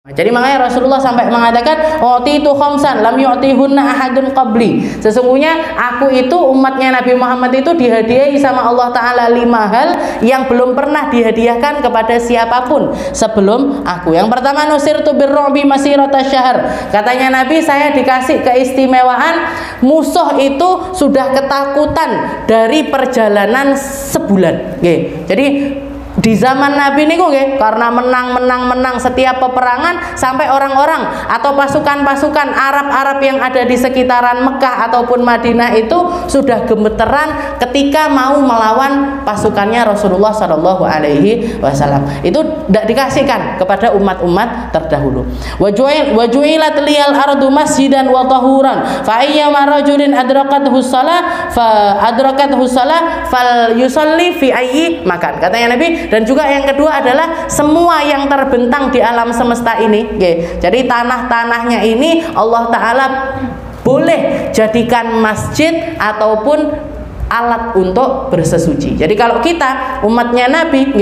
Jadi makanya Rasulullah sampai mengatakan utitu khamsan lam yu'tihunna ahadun qabli. Sesungguhnya aku itu umatnya Nabi Muhammad itu dihadiahi sama Allah Ta'ala 5 hal yang belum pernah dihadiahkan kepada siapapun sebelum aku. Yang pertama, nusirtu birru'bi masirata syahr. Katanya Nabi, saya dikasih keistimewaan musuh itu sudah ketakutan dari perjalanan sebulan. Jadi di zaman Nabi niku nggih, karena menang setiap peperangan sampai orang-orang atau pasukan-pasukan Arab yang ada di sekitaran Mekah ataupun Madinah itu sudah gemeteran ketika mau melawan pasukannya Rasulullah Shallallahu Alaihi Wasallam. Itu tidak dikasihkan kepada umat-umat terdahulu. Wajuilat liyal ardu masjidan wa tahuran fa ayyama rajulin adrakathu shalah fal yusalli fi ayyi makan. Katanya Nabi. Dan juga yang kedua adalah semua yang terbentang di alam semesta ini, jadi tanah-tanahnya ini Allah Ta'ala boleh jadikan masjid ataupun alat untuk bersesuci. Jadi kalau kita umatnya Nabi,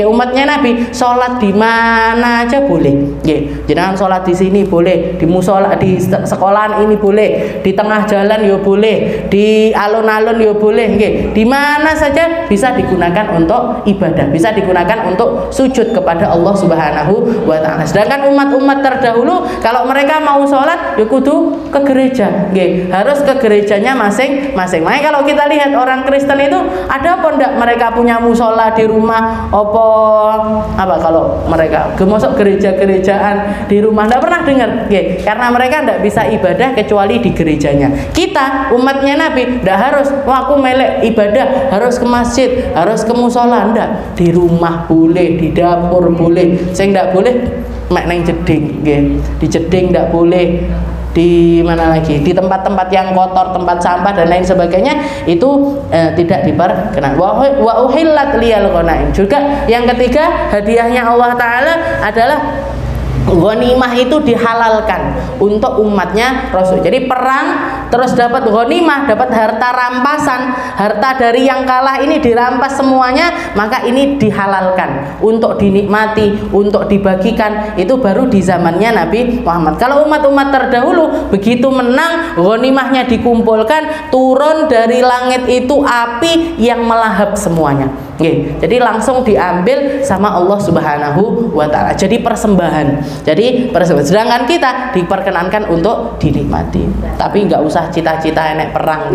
sholat di mana aja boleh. Jangan sholat di sini boleh, di musola, di sekolahan ini boleh, di tengah jalan ya boleh, di alun-alun ya boleh. Di mana saja bisa digunakan untuk ibadah, bisa digunakan untuk sujud kepada Allah Subhanahu wa Ta'ala. Sedangkan umat-umat terdahulu kalau mereka mau sholat ya kudu ke gereja, harus ke gerejanya masing-masing. Makanya kalau kita lihat orang Kristen itu ada apa enggak mereka punya musola di rumah apa kalau mereka masuk gereja-gerejaan di rumah, enggak pernah dengar, karena mereka enggak bisa ibadah kecuali di gerejanya. Kita umatnya Nabi enggak harus aku melek ibadah harus ke masjid, harus ke musola, enggak, di rumah boleh, di dapur boleh. Sing enggak boleh mek nang jeding, di jeding enggak boleh. Di mana lagi, di tempat-tempat yang kotor, tempat sampah dan lain sebagainya itu tidak diperkenan. Wa uhillat liyal ghanaim. Juga yang ketiga, hadiahnya Allah Ta'ala adalah ghanimah itu dihalalkan untuk umatnya Rasul. Jadi perang terus dapat ghanimah, dapat harta rampasan, harta dari yang kalah ini dirampas semuanya, maka ini dihalalkan untuk dinikmati, untuk dibagikan. Itu baru di zamannya Nabi Muhammad. Kalau umat-umat terdahulu begitu menang, ghanimahnya dikumpulkan, turun dari langit itu api yang melahap semuanya. Jadi langsung diambil sama Allah Subhanahu wa Ta'ala. Jadi persembahan. Sedangkan kita diperkenankan untuk dinikmati. Tapi nggak usah cita-cita enek perang,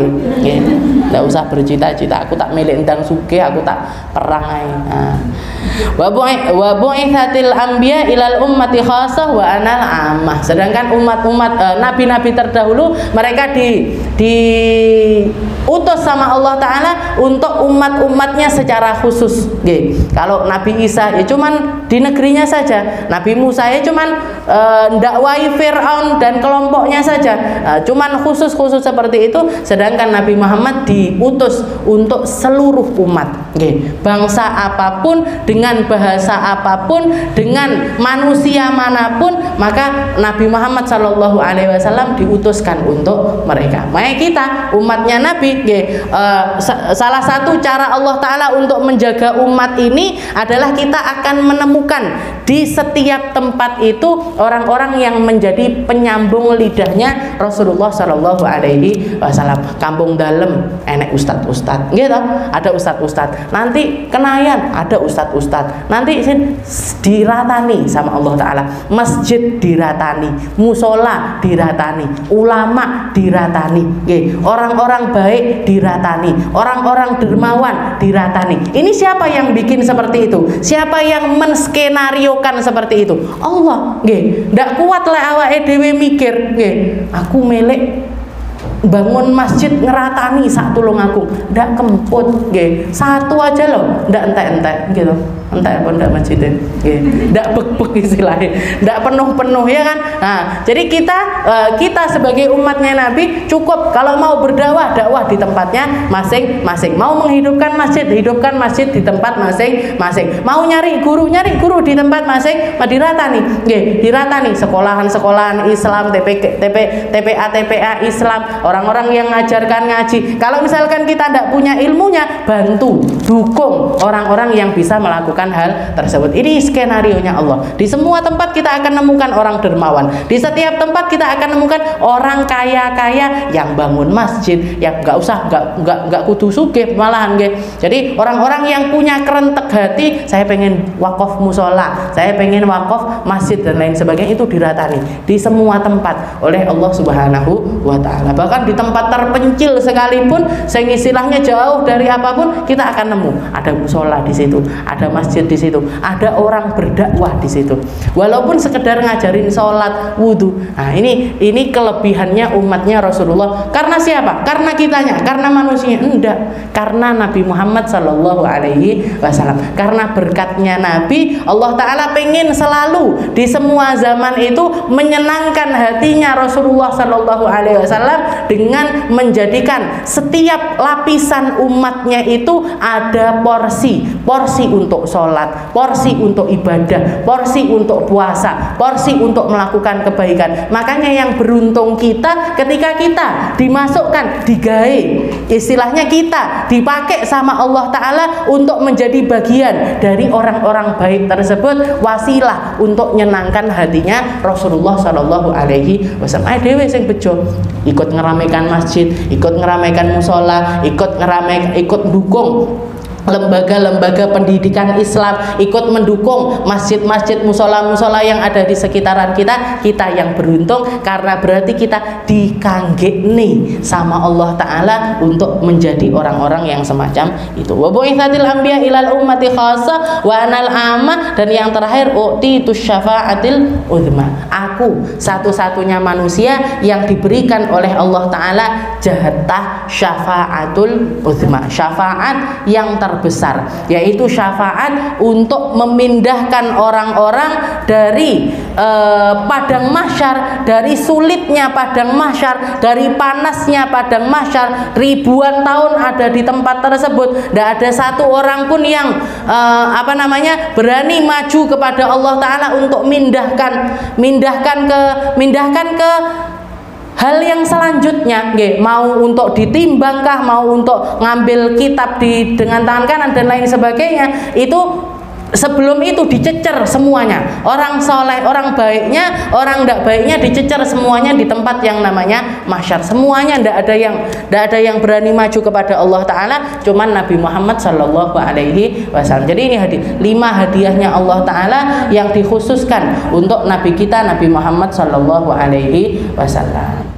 nggak usah bercita-cita aku tak milik ndang sugih, aku tak perang ae. Wa bu'itsatil anbiya ilal ummati khassah wa anal ammah. Sedangkan umat-umat nabi-nabi terdahulu mereka diutus sama Allah Ta'ala untuk umat-umatnya secara khusus. Kalau Nabi Isa ya cuman di negerinya saja, Nabi Musa ya cuman dakwai Fir'aun dan kelompoknya saja, cuman khusus seperti itu. Sedangkan Nabi Muhammad diutus untuk seluruh umat, bangsa apapun, dengan bahasa apapun, dengan manusia manapun, maka Nabi Muhammad Shallallahu Alaihi Wasallam diutuskan untuk mereka. Makanya kita umatnya Nabi, salah satu cara Allah Ta'ala untuk menjaga umat ini adalah kita akan menemukan di setiap tempat itu orang-orang yang menjadi penyambung lidahnya Rasulullah Shallallahu Alaihi Wasallam. Kampung dalem enek ustad-ustad, gitu, ada ustad-ustad. Nanti Kenayan ada ustad-ustad. Nanti diratani sama Allah Ta'ala. Masjid diratani, musola diratani, ulama diratani, orang-orang baik diratani, orang-orang dermawan diratani. Ini siapa yang bikin seperti itu? Siapa yang menskenariokan seperti itu? Allah. Ndak kuat lah awake dhewe mikir, aku melek bangun masjid ngeratani sak tulung aku, ndak kemput, satu aja loh, ndak entek-entek gitu. Entah apa ndak masjidnya, ndak bek-bek istilahnya, ndak penuh-penuh, ya kan. Nah, jadi kita sebagai umatnya Nabi cukup kalau mau berdakwah, dakwah di tempatnya masing-masing. Mau menghidupkan masjid, hidupkan masjid di tempat masing-masing. Mau nyari guru di tempat diratani, diratani sekolahan-sekolahan Islam, TPA Islam, orang-orang yang ngajarkan ngaji. Kalau misalkan kita tidak punya ilmunya, bantu, dukung orang-orang yang bisa melakukan hal tersebut. Ini skenarionya Allah. Di semua tempat kita akan nemukan orang dermawan. Di setiap tempat kita akan nemukan orang kaya-kaya yang bangun masjid, yang nggak kudu sugih malahan nggih. Jadi orang-orang yang punya kerentek hati, saya pengen wakaf musola, saya pengen wakaf masjid dan lain sebagainya, itu diratani di semua tempat oleh Allah Subhanahu wa taala. Bahkan di tempat terpencil sekalipun, yang istilahnya jauh dari apapun, kita akan nemu ada musola di situ, ada masjid di situ, ada orang berdakwah di situ. Walaupun sekedar ngajarin sholat, wudhu. Nah, ini kelebihannya umatnya Rasulullah. Karena siapa? Karena kitanya, karena manusia? Enggak, karena Nabi Muhammad Sallallahu Alaihi Wasallam. Karena berkatnya Nabi, Allah Ta'ala pengen selalu di semua zaman itu menyenangkan hatinya Rasulullah Sallallahu Alaihi Wasallam dengan menjadikan setiap lapisan umatnya itu ada porsi untuk sholat, porsi untuk ibadah, porsi untuk puasa, porsi untuk melakukan kebaikan. Makanya yang beruntung kita ketika kita dimasukkan, digawe, istilahnya kita dipakai sama Allah Ta'ala untuk menjadi bagian dari orang-orang baik tersebut, wasilah untuk menyenangkan hatinya Rasulullah Shallallahu Alaihi Wasallam. Ayo dewe sing bejo, ikut ngeramaikan masjid, ikut ngeramaikan musola, ikut dukung lembaga-lembaga pendidikan Islam, ikut mendukung masjid-masjid, musola-musola yang ada di sekitaran kita. Kita yang beruntung, karena berarti kita dikanggeni sama Allah Ta'ala untuk menjadi orang-orang yang semacam itu. Wa bu'itsatil anbiya ilal ummati khassa wa anal amma, dan yang terakhir utitus syafa'atil uzma. Aku satu-satunya manusia yang diberikan oleh Allah Ta'ala jatah syafa'atul uzma, syafaat yang terbesar, yaitu syafaat untuk memindahkan orang-orang dari padang mahsyar, dari sulitnya padang mahsyar, dari panasnya padang mahsyar. Ribuan tahun ada di tempat tersebut, tidak ada satu orang pun yang berani maju kepada Allah Ta'ala untuk mindahkan ke hal yang selanjutnya, mau untuk ditimbangkah, mau untuk ngambil kitab dengan tangan kanan dan lain sebagainya. Itu sebelum itu dicecer semuanya, orang soleh, orang baiknya, orang tidak baiknya dicecer semuanya di tempat yang namanya mahsyar. Semuanya tidak ada yang berani maju kepada Allah Ta'ala, cuman Nabi Muhammad Sallallahu Alaihi Wasallam. Jadi ini 5 hadiahnya Allah Ta'ala yang dikhususkan untuk Nabi kita, Nabi Muhammad Sallallahu Alaihi Wasallam.